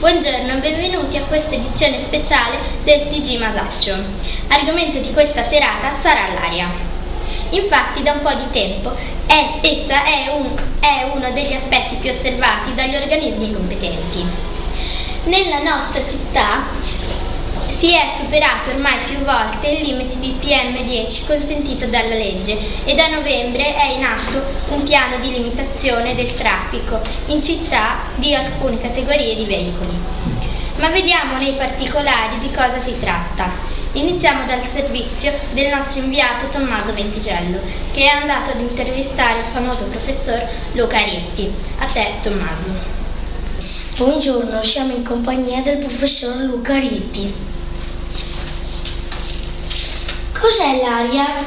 Buongiorno e benvenuti a questa edizione speciale del TG Masaccio. Argomento di questa serata sarà l'aria. Infatti da un po' di tempo essa è uno degli aspetti più osservati dagli organismi competenti. Nella nostra città si è superato ormai più volte il limite di PM10 consentito dalla legge e da novembre è in atto un piano di limitazione del traffico in città di alcune categorie di veicoli. Ma vediamo nei particolari di cosa si tratta. Iniziamo dal servizio del nostro inviato Tommaso Ventigello, che è andato ad intervistare il famoso professor Luca Rietti. A te, Tommaso. Buongiorno, siamo in compagnia del professor Luca Rietti. Cos'è l'aria?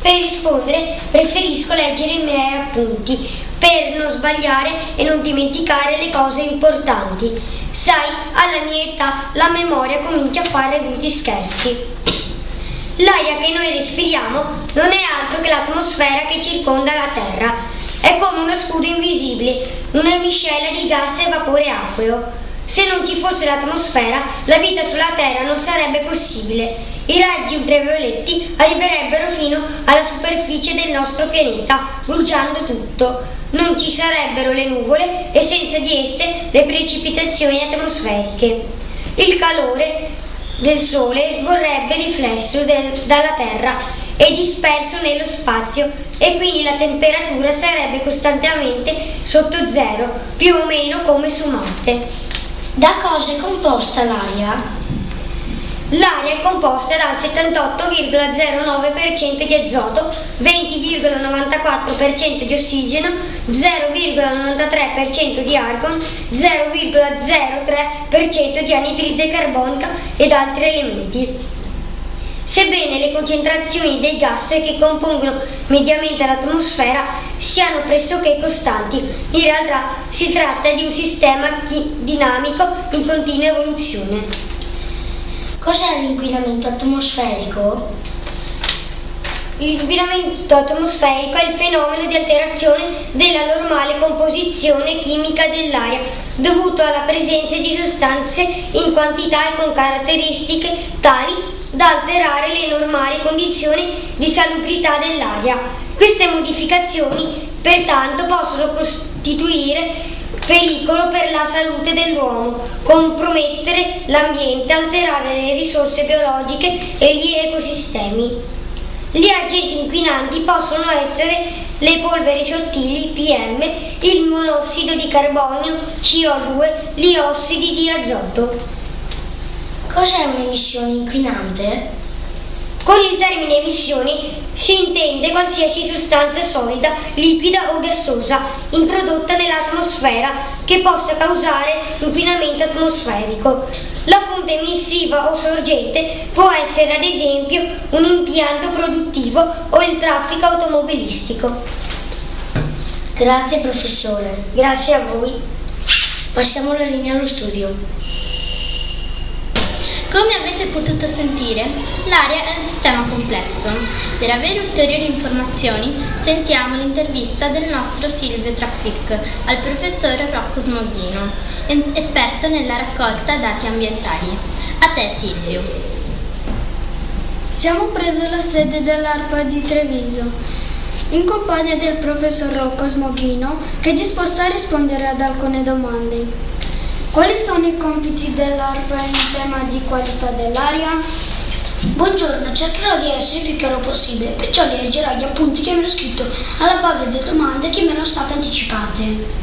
Per rispondere preferisco leggere i miei appunti per non sbagliare e non dimenticare le cose importanti. Sai, alla mia età la memoria comincia a fare brutti scherzi. L'aria che noi respiriamo non è altro che l'atmosfera che circonda la Terra. È come uno scudo invisibile, una miscela di gas e vapore acqueo. Se non ci fosse l'atmosfera, la vita sulla Terra non sarebbe possibile. I raggi ultravioletti arriverebbero fino alla superficie del nostro pianeta, bruciando tutto. Non ci sarebbero le nuvole e senza di esse le precipitazioni atmosferiche. Il calore del Sole vorrebbe riflesso dalla Terra e disperso nello spazio e quindi la temperatura sarebbe costantemente sotto zero, più o meno come su Marte. Da cosa è composta l'aria? L'aria è composta dal 78,09% di azoto, 20,94% di ossigeno, 0,93% di argon, 0,03% di anidride carbonica ed altri elementi. Sebbene le concentrazioni dei gas che compongono mediamente l'atmosfera siano pressoché costanti, in realtà si tratta di un sistema dinamico in continua evoluzione. Cos'è l'inquinamento atmosferico? L'inquinamento atmosferico è il fenomeno di alterazione della normale composizione chimica dell'aria, dovuto alla presenza di sostanze in quantità e con caratteristiche tali da alterare le normali condizioni di salubrità dell'aria. Queste modificazioni, pertanto, possono costituire pericolo per la salute dell'uomo, compromettere l'ambiente, alterare le risorse biologiche e gli ecosistemi. Gli agenti inquinanti possono essere le polveri sottili PM, il monossido di carbonio, CO2, gli ossidi di azoto. Cos'è un'emissione inquinante? Con il termine emissioni si intende qualsiasi sostanza solida, liquida o gassosa introdotta nell'atmosfera che possa causare inquinamento atmosferico. La fonte emissiva o sorgente può essere ad esempio un impianto produttivo o il traffico automobilistico. Grazie professore. Grazie a voi. Passiamo la linea allo studio. Come avete potuto sentire, l'aria è un sistema complesso. Per avere ulteriori informazioni, sentiamo l'intervista del nostro Silvio Traffic al professor Rocco Smoghino, esperto nella raccolta dati ambientali. A te, Silvio. Siamo preso la sede dell'ARPA di Treviso, in compagnia del professor Rocco Smoghino, che è disposto a rispondere ad alcune domande. Quali sono i compiti dell'ARPA in tema di qualità dell'aria? Buongiorno, cercherò di essere il più chiaro possibile, perciò leggerò gli appunti che mi hanno scritto alla base delle domande che mi erano state anticipate.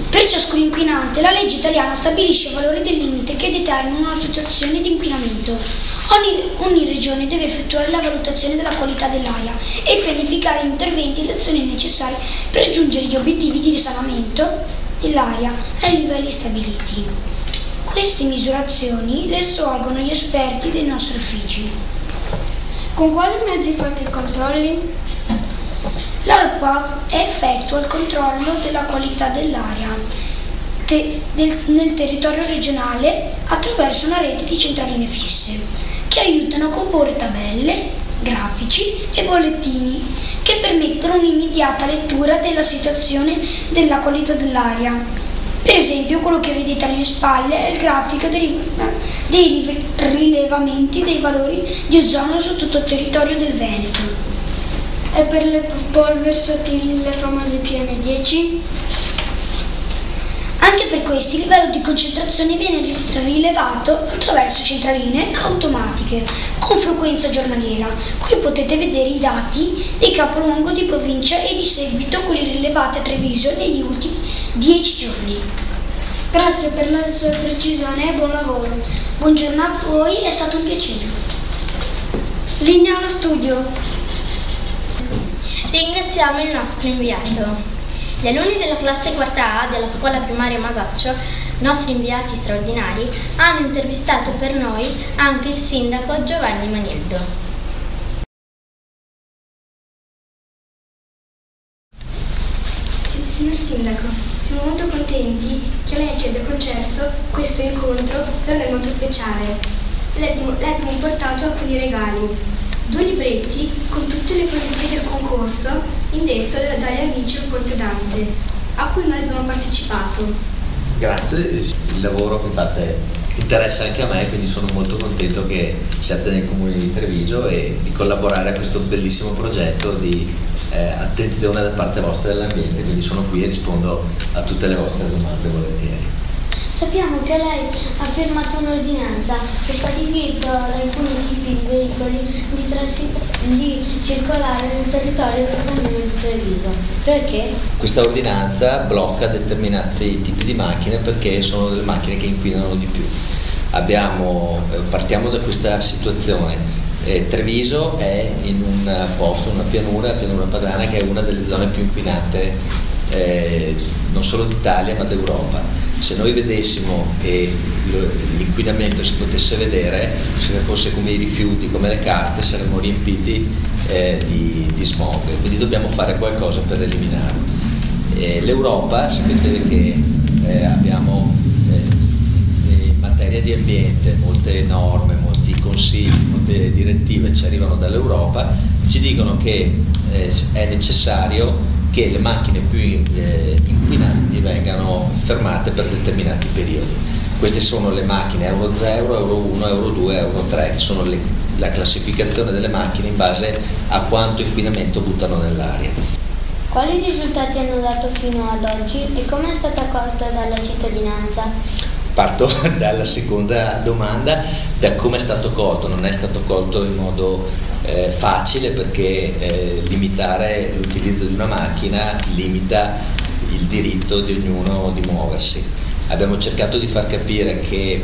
Per ciascun inquinante, la legge italiana stabilisce valori del limite che determinano una situazione di inquinamento. Ogni regione deve effettuare la valutazione della qualità dell'aria e pianificare gli interventi e le azioni necessarie per raggiungere gli obiettivi di risanamento dell'aria ai livelli stabiliti. Queste misurazioni le svolgono gli esperti dei nostri uffici. Con quali mezzi fate i controlli? L'ARPA effettua il controllo della qualità dell'aria nel territorio regionale attraverso una rete di centraline fisse che aiutano a comporre tabelle, grafici e bollettini che permettono un'immediata lettura della situazione della qualità dell'aria. Per esempio, quello che vedete alle mie spalle è il grafico dei rilevamenti dei valori di ozono su tutto il territorio del Veneto. E per le polveri sottili, le famose PM10? Anche per questi il livello di concentrazione viene rilevato attraverso centraline automatiche con frequenza giornaliera. Qui potete vedere i dati dei capoluogo di provincia e di seguito quelli rilevati a Treviso negli ultimi 10 giorni. Grazie per la sua precisione e buon lavoro. Buongiorno a voi, è stato un piacere. Linea allo studio. Ringraziamo il nostro inviato. Gli alunni della classe 4A della scuola primaria Masaccio, nostri inviati straordinari, hanno intervistato per noi anche il sindaco Giovanni Manildo. Signor Sindaco, siamo molto contenti che lei ci abbia concesso questo incontro per noi molto speciale. Lei abbiamo portato alcuni regali. 2 libretti con tutte le poesie del concorso indetto dagli amici del Ponte Dante, a cui noi abbiamo partecipato. Grazie, il lavoro che fate interessa anche a me, quindi sono molto contento che siate nel comune di Treviso e di collaborare a questo bellissimo progetto di attenzione da parte vostra dell'ambiente, quindi sono qui e rispondo a tutte le vostre domande volentieri. Sappiamo che lei ha firmato un'ordinanza che fa divieto ad alcuni tipi di veicoli di circolare nel territorio del comune di Treviso. Perché? Questa ordinanza blocca determinati tipi di macchine perché sono delle macchine che inquinano di più. Partiamo da questa situazione. Treviso è in un posto, una pianura padana, che è una delle zone più inquinate non solo d'Italia ma d'Europa. Se noi vedessimo e l'inquinamento si potesse vedere, se fosse come i rifiuti, come le carte, saremmo riempiti di smog, quindi dobbiamo fare qualcosa per eliminarlo. L'Europa, sapete che abbiamo in materia di ambiente molte norme, molti consigli, molte direttive ci arrivano dall'Europa, ci dicono che è necessario che le macchine più inquinanti vengano fermate per determinati periodi. Queste sono le macchine Euro 0, Euro 1, Euro 2, Euro 3, che sono la classificazione delle macchine in base a quanto inquinamento buttano nell'aria. Quali risultati hanno dato fino ad oggi e come è stata accolta dalla cittadinanza? Parto dalla seconda domanda, da come è stato colto. Non è stato colto in modo facile, perché limitare l'utilizzo di una macchina limita il diritto di ognuno di muoversi. Abbiamo cercato di far capire che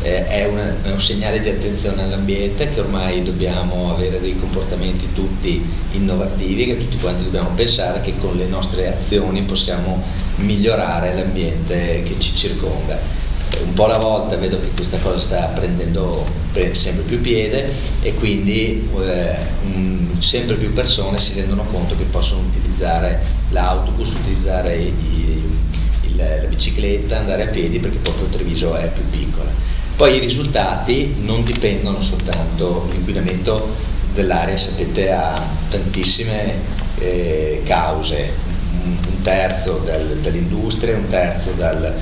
è un segnale di attenzione all'ambiente, che ormai dobbiamo avere dei comportamenti tutti innovativi, che tutti quanti dobbiamo pensare che con le nostre azioni possiamo migliorare l'ambiente che ci circonda. Un po' alla volta vedo che questa cosa sta prendendo sempre più piede e quindi sempre più persone si rendono conto che possono utilizzare l'autobus, utilizzare la bicicletta, andare a piedi, perché proprio Treviso è più piccola. Poi i risultati non dipendono soltanto, l'inquinamento dell'aria, sapete, ha tantissime cause, un terzo dall'industria, un terzo dal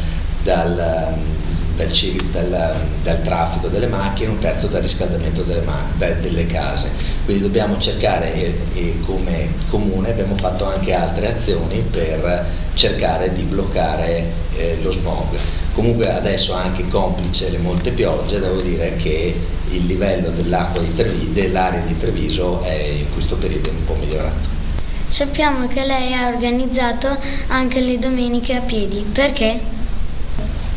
traffico delle macchine, un terzo dal riscaldamento delle case. Quindi dobbiamo cercare, e come comune abbiamo fatto anche altre azioni per cercare di bloccare lo smog. Comunque adesso, anche complice le molte piogge, devo dire che il livello dell'aria di Treviso è in questo periodo un po' migliorato. Sappiamo che lei ha organizzato anche le domeniche a piedi. Perché?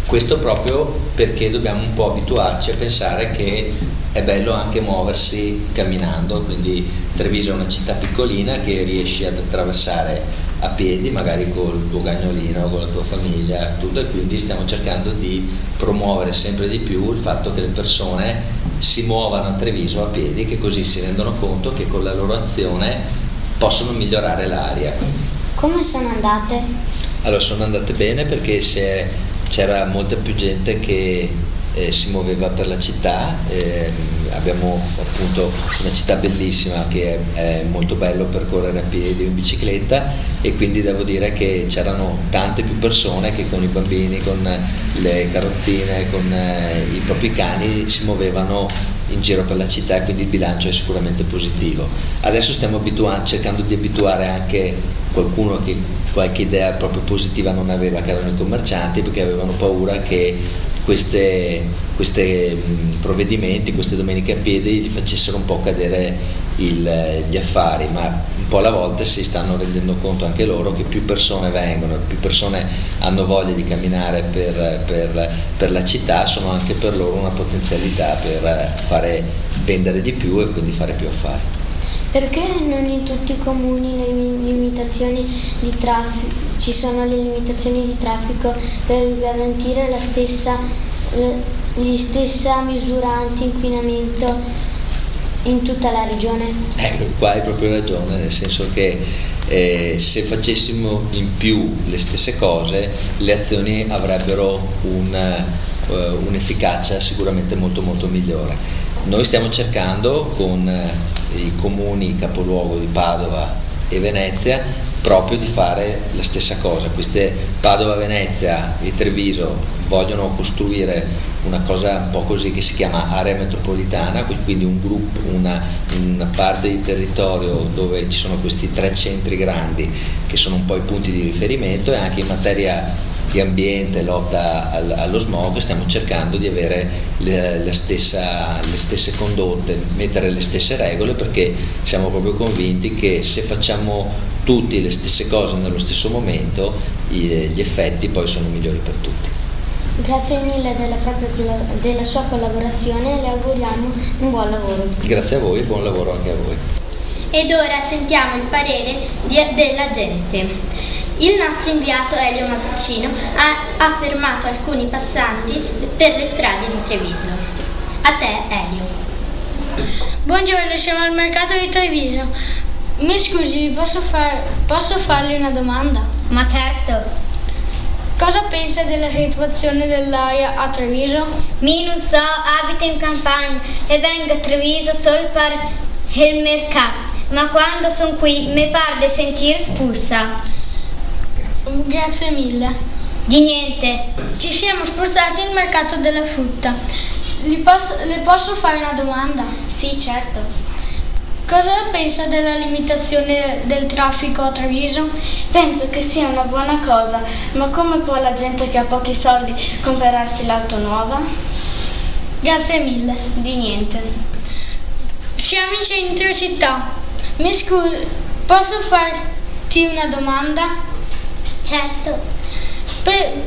Questo proprio perché dobbiamo un po' abituarci a pensare che è bello anche muoversi camminando, quindi Treviso è una città piccolina che riesce ad attraversare a piedi, magari col tuo cagnolino, con la tua famiglia, tutto, e quindi stiamo cercando di promuovere sempre di più il fatto che le persone si muovano a Treviso a piedi, che così si rendono conto che con la loro azione possono migliorare l'aria. Come sono andate? Allora, sono andate bene perché c'era molta più gente che si muoveva per la città, abbiamo appunto una città bellissima che è molto bello percorrere a piedi o in bicicletta, e quindi devo dire che c'erano tante più persone che con i bambini, con le carrozzine, con i propri cani si muovevano in giro per la città, e quindi il bilancio è sicuramente positivo. Adesso stiamo cercando di abituare anche qualcuno che qualche idea proprio positiva non aveva, che erano i commercianti, perché avevano paura che questi provvedimenti, queste domeniche a piedi gli facessero un po' cadere gli affari, ma un po' alla volta si stanno rendendo conto anche loro che più persone vengono, più persone hanno voglia di camminare per la città, sono anche per loro una potenzialità per vendere di più e quindi fare più affari. Perché non in tutti i comuni ci sono le limitazioni di traffico per garantire la stessa misura anti-inquinamento in tutta la regione? Qua hai proprio ragione, nel senso che se facessimo in più le stesse cose, le azioni avrebbero un'efficacia sicuramente molto molto migliore. Noi stiamo cercando con i comuni capoluogo di Padova e Venezia proprio di fare la stessa cosa. Queste Padova, Venezia e Treviso vogliono costruire una cosa un po' così che si chiama area metropolitana, quindi un gruppo, una parte di territorio dove ci sono questi 3 centri grandi che sono un po' i punti di riferimento, e anche in materia di ambiente, lotta allo smog, stiamo cercando di avere le stesse condotte, mettere le stesse regole, perché siamo proprio convinti che se facciamo tutti le stesse cose nello stesso momento gli effetti poi sono migliori per tutti. Grazie mille della sua collaborazione e le auguriamo un buon lavoro. Grazie a voi e buon lavoro anche a voi. Ed ora sentiamo il parere della gente. Il nostro inviato Elio Mazzicino ha fermato alcuni passanti per le strade di Treviso. A te, Elio. Buongiorno, siamo al mercato di Treviso. Mi scusi, posso farle una domanda? Ma certo. Cosa pensa della situazione dell'aria a Treviso? Mi non so, abito in campagna e vengo a Treviso solo per il mercato, ma quando sono qui mi pare di sentire spuzza. Grazie mille. Di niente. Ci siamo spostati al mercato della frutta. Le posso fare una domanda? Sì, certo. Cosa pensa della limitazione del traffico a Treviso? Penso che sia una buona cosa, ma come può la gente che ha pochi soldi comprarsi l'auto nuova? Grazie mille. Di niente. Siamo in centro città. Mi scusi, posso farti una domanda? Certo. Per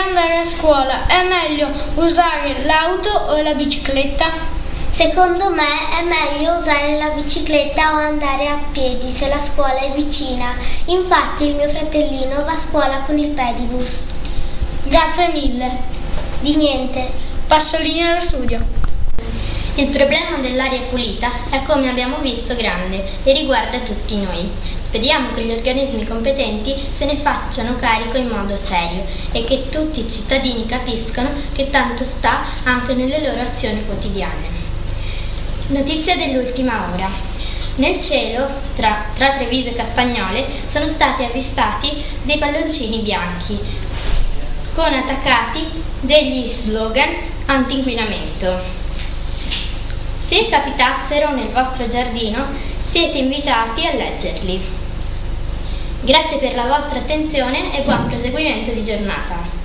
andare a scuola è meglio usare l'auto o la bicicletta? Secondo me è meglio usare la bicicletta o andare a piedi se la scuola è vicina. Infatti il mio fratellino va a scuola con il pedibus. Grazie mille. Di niente. Passo linea allo studio. Il problema dell'aria pulita è, come abbiamo visto, grande e riguarda tutti noi. Speriamo che gli organismi competenti se ne facciano carico in modo serio e che tutti i cittadini capiscano che tanto sta anche nelle loro azioni quotidiane. Notizia dell'ultima ora. Nel cielo, tra Treviso e Castagnole, sono stati avvistati dei palloncini bianchi con attaccati degli slogan anti-inquinamento. Se capitassero nel vostro giardino, siete invitati a leggerli. Grazie per la vostra attenzione e buon proseguimento di giornata.